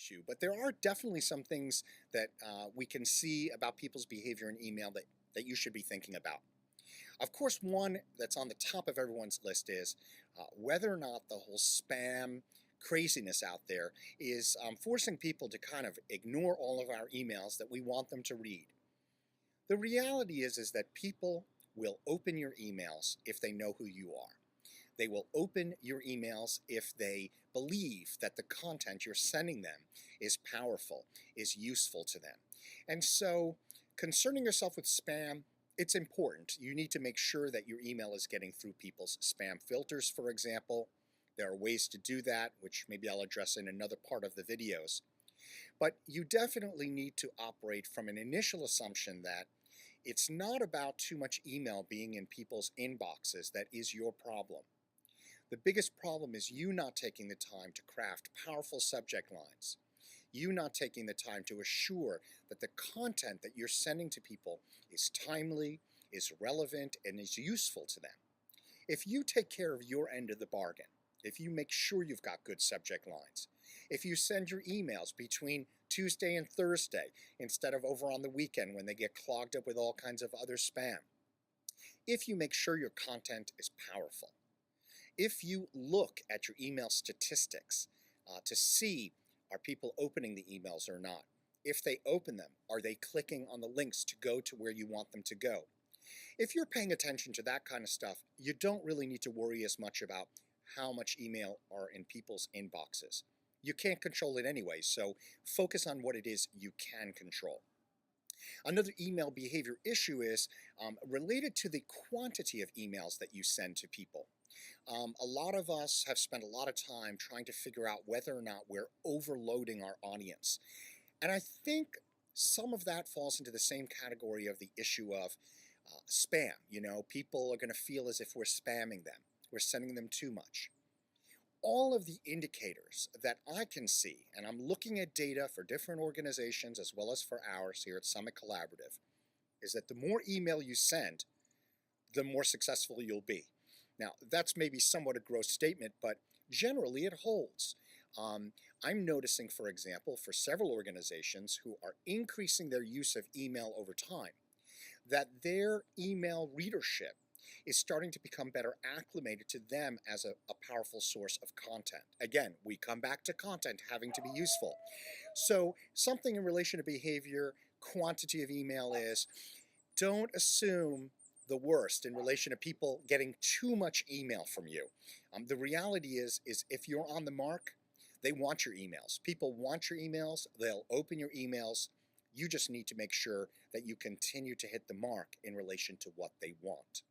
issue, but there are definitely some things that we can see about people's behavior in email that you should be thinking about. Of course, one that's on the top of everyone's list is whether or not the whole spam craziness out there is forcing people to kind of ignore all of our emails that we want them to read. The reality is that people will open your emails if they know who you are. They will open your emails if they believe that the content you're sending them is powerful, is useful to them. And so, concerning yourself with spam, it's important. You need to make sure that your email is getting through people's spam filters, for example. There are ways to do that, which maybe I'll address in another part of the videos. But you definitely need to operate from an initial assumption that it's not about too much email being in people's inboxes that is your problem. The biggest problem is you not taking the time to craft powerful subject lines. You not taking the time to assure that the content that you're sending to people is timely, is relevant, and is useful to them. If you take care of your end of the bargain, if you make sure you've got good subject lines, if you send your emails between Tuesday and Thursday instead of over on the weekend when they get clogged up with all kinds of other spam, if you make sure your content is powerful, if you look at your email statistics to see are people opening the emails or not, if they open them, are they clicking on the links to go to where you want them to go? If you're paying attention to that kind of stuff, you don't really need to worry as much about how much email are in people's inboxes. You can't control it anyway, so focus on what it is you can control. Another email behavior issue is related to the quantity of emails that you send to people. A lot of us have spent a lot of time trying to figure out whether or not we're overloading our audience. And I think some of that falls into the same category of the issue of spam. You know, people are going to feel as if we're spamming them, we're sending them too much. All of the indicators that I can see, and I'm looking at data for different organizations as well as for ours here at Summit Collaborative, is that the more email you send, the more successful you'll be. Now, that's maybe somewhat a gross statement, but generally it holds. I'm noticing, for example, for several organizations who are increasing their use of email over time, that their email readership is starting to become better acclimated to them as a powerful source of content. Again, we come back to content having to be useful. So something in relation to behavior, quantity of email is, don't assume the worst in relation to people getting too much email from you. The reality is if you're on the mark, they want your emails. People want your emails. They'll open your emails. You just need to make sure that you continue to hit the mark in relation to what they want.